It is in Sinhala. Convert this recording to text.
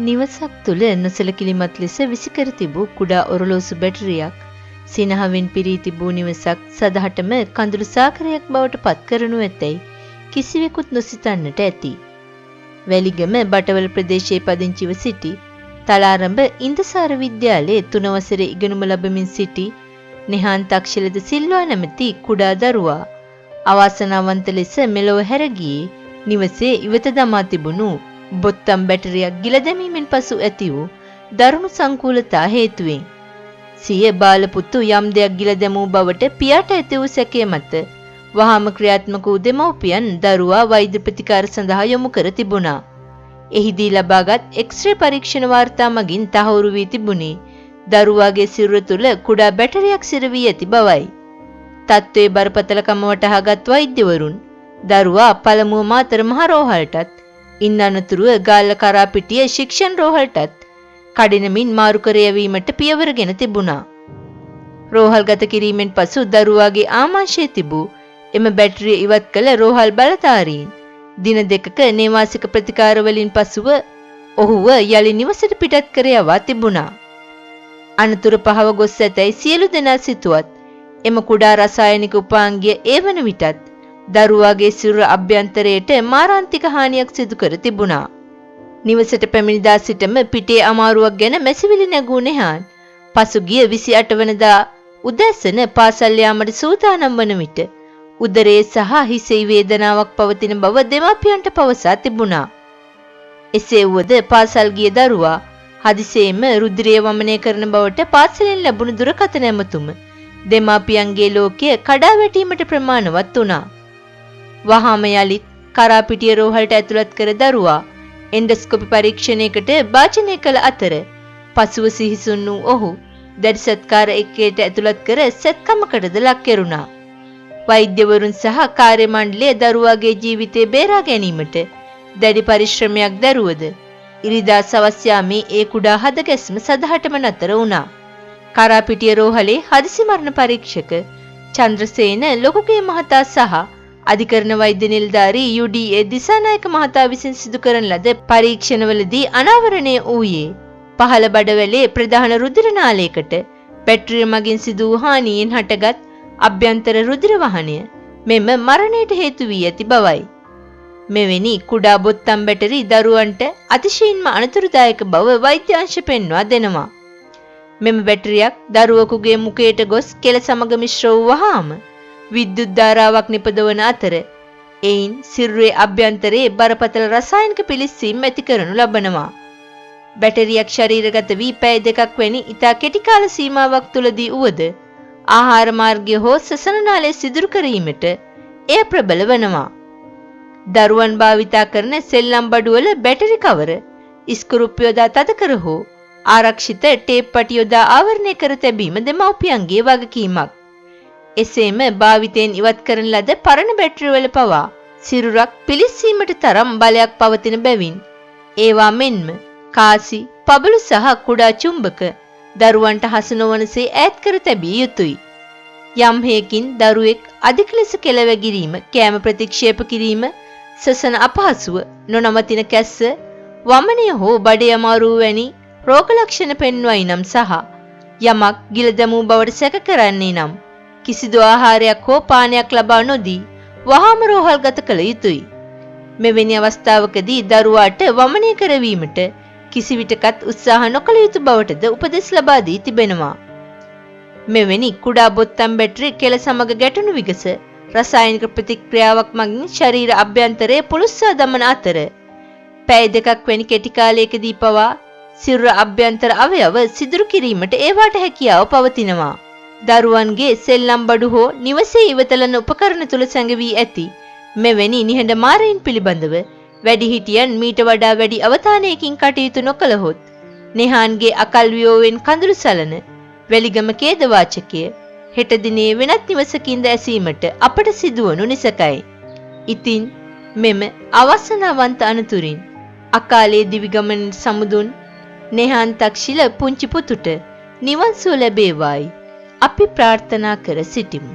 නිවසක් තුළ නොසලකිලිමත් ලෙස විසිකර තිබූ කුඩා ඔරලෝසු බැටරියක් සිනහවෙන් පිරී තිබූ නිවසක් සදහටම කඳුළු සාකරයක් බවට පත් කරනු ඇතැයි කිසිවෙකුත් නොසිතන්නට ඇති. වැලිගම බටවල ප්‍රදේශයේ පදිංචිව සිටි තලාරඹ ඉන්දසාර විද්‍යාලයේ 3 වසරේ ඉගෙනුම ලබමින් සිටි නෙහාන් තක්ෂිලද සිල්වා නැමැති කුඩා දරුවා අවාසනාවන්ත ලෙස මෙලොව හැර ගියේ නිවසේ ඉවත දමා තිබුණු බොත්තම් බැටරියක් ගිල දැමීමෙන් පසු ඇති වූ දරුණු සංකූලතා හේතුවෙන්. සිය බාල පුතු යම් දෙයක් ගිල දැමූ බවට පියාට ඇති වූ සැකය මත වහාම ක්‍රියාත්මක වූ දෙමව්පියන් දරුවා වෛද්‍ය ප්‍රතිකාර සඳහා යොමු කර තිබුණා. එහිදී ලබාගත් එක්ස්රේ පරීක්ෂණ වාර්තා මගින් තහවුරු වී තිබුණේ දරුවාගේ සිරුර තුළ කුඩා බැටරියක් සිර වී ඇති බවයි. තත්ත්වයේ බරපතලකම වටහාගත් වෛද්‍යවරුන් දරුවා පළමුව මාතර මහ රෝහලටත් ඉන් අනතුරුව ගාල්ල කරාපිටිය ශික්ෂණ රෝහලටත් කඩිනමින් මාරු කර යැවීමට පියවරගෙන තිබුණා. රෝහල්ගත කිරීමෙන් පසු දරුවාගේ ආමාශයේ තිබූ එම බැටරිය ඉවත් කළ රෝහල් බලධාරීන් දින දෙකක නේවාසික ප්‍රතිකාර වලින් පසුව ඔහුව යලි නිවසට පිටත් කර යවා තිබුණා. අනතුරු පහව ගොස් ඇතැයි සියලු දෙනා සිතුවත් එම කුඩා රසායනික උපාංගය ඒ වන විටත් දරුවාගේ සිරුර අභ්‍යන්තරයට මාරාන්තික හානියක් සිදු කර තිබුණා. නිවසට පැමිණිදා සිටම පිටේ අමාරුවක් ගැන මැසිවිලි නැගූ නෙහාන් පසුගිය 28 වනදා උදැසන පාසල් යාමට සූදානම් වන විට උදරයේ සහ හිසෙහි වේදනාවක් පවතින බව දෙමාපියන්ට පවසා තිබුණා. එසේ වුවද පාසල් ගිය දරුවා හදිසියෙම රුධිරය වමනය කරන බවට පාසලෙන් ලැබුණු දුරකථන ඇමතුම දෙමාපියන්ගේ ලෝකය කඩා වැටීමට ප්‍රමාණවත් වුණා. වහාම යලිත් කරාපිටිය රෝහලට ඇතුළත් කර දරුවා එන්ඩොස්කොපි පරීක්ෂණයකට භාජනය කළ අතර පසුව සිහිසුන් වූ ඔහු දැඩි සත්කාර එක්කයට ඇතුළත් කර සැත්කමකටද ලක් කෙරුණා. වෛද්‍යවරුන් සහ කාර්ය මණ්ඩලය දරුවාගේ ජීවිතය බේරා ගැනීමට දැඩි පරිශ්‍රමයක් දරුවද ඉරිදා සවස් යාමේ ඒ කුඩා හදගැස්ම සදහටම නතර වුණා. කරාපිටිය රෝහලේ හදිසි මරණ පරීක්ෂක චන්ද්‍රසේන ලොකුගේ මහතා සහ අධිකරණ වෛද්‍ය නිලධාරී UDA දිසානායක මහතා විසින් සිදු කරන ලද පරීක්ෂණවලදී අනාවරණය වූයේ පහළ බඩවැලේ ප්‍රධාන රුධිර නාලයකට බැටරිය මගින් සිදු වූ හානියෙන් හටගත් අභ්‍යන්තර රුධිර වහනය මෙම මරණයට හේතු වී ඇති බවයි. මෙවැනි කුඩා බොත්තම් බැටරි දරුවන්ට අතිශයින්ම අනතුරුදායක බව වෛද්‍ය අංශ පෙන්වා දෙනවා. මෙම බැටරියක් දරුවෙකුගේ මුඛයට ගොස් කෙල සමග මිශ්‍ර වූ වහාම විද්‍යුත් ධාරාවක් නිපදවන අතර එයින් සිරුරේ අභ්‍යන්තරයේ බරපතල රසායනික පිළිස්සීම් ඇති කරනු ලබනවා. බැටරියක් ශරීරගත වී පැය දෙකක් වැනි ඉතා කෙටි කාල සීමාවක් තුළදී වුවද ආහාර මාර්ගය හෝ ශ්වසන නාලය සිදුරු කිරීමට එය ප්‍රබල වනවා. දරුවන් භාවිතා කරන සෙල්ලම් බඩුවල බැටරි කවර ඉස්කුරුප්පු යොදා තද කර හෝ ආරක්ෂිත ටේප් පටි යොදා ආවරණය කර තැබීම දෙමව්පියන්ගේ වගකීමක්. එසේම භාවිතයෙන් ඉවත් කරන ලද පරණ බැටරිවල පවා සිරුරක් පිළිස්සීමට තරම් බලයක් පවතින බැවින් ඒවා මෙන්ම කාසි, පබළු සහ කුඩා චුම්බක දරුවන්ට හසු නොවනසේ ඈත් කර තැබිය යුතුයි. යම් හේකින් දරුවෙක් අධික ලෙස කෙළවැගිරීම, කෑම ප්‍රතික්ෂේප කිරීම, ශ්වසන අපහසුව, නොනවතින කැස්ස, වමනය හෝ බඩේ අමාරුව වැනි රෝග ලක්ෂණ පෙන්වයි නම් සහ යමක් ගිල දැමූ බවට සැක කරන්නේ නම් කිසිදු ආහාරයක් හෝ පානයක් ලබා නොදී වහාම රෝහල්ගත කළ යුතුයි. මෙවැනි අවස්ථාවකදී දරුවාට වමනය කරවීමට කිසිවිටකත් උත්සාහ නොකළ යුතු බවටද උපදෙස් ලබා දී තිබෙනවා. මෙවැනි කුඩා බොත්තම් බැටරි කෙල සමග ගැටුණු විගස රසායනික ප්‍රතික්‍රියාවක් මගින් ශරීර අභ්‍යන්තරයේ පුළුස්සා දමන අතර පැය දෙකක් වැනි කෙටි කාලයකදී පවා සිරුර අභ්‍යන්තර අවයව සිදුරු කිරීමට ඒවාට හැකියාව පවතිනවා. දරුවන්ගේ සෙල්ලම් බඩු හෝ නිවසේ ඉවතලන උපකරණ තුල සැඟවී ඇති මෙවැනි නිහඬ මාරයින් පිළිබඳව වැඩිහිටියන් මීට වඩා වැඩි අවධානයකින් කටයුතු නොකළහොත් නෙහාන්ගේ අකල් වියෝවෙන් කඳුළු සලන වැලිගම ඛේදවාචකය හෙට දිනේ වෙනත් නිවසකින්ද ඇසීමට අපට සිදුවනු නිසකයි. ඉතින් මෙම අවසනාවන්ත අනතුරින් අකාලේ දිවිගමන සමුදුන් නෙහාන් තක්ෂිල පුංචි පුතුට නිවන් සුව ලැබේවායි අපි ප්‍රාර්ථනා කර සිටිමු.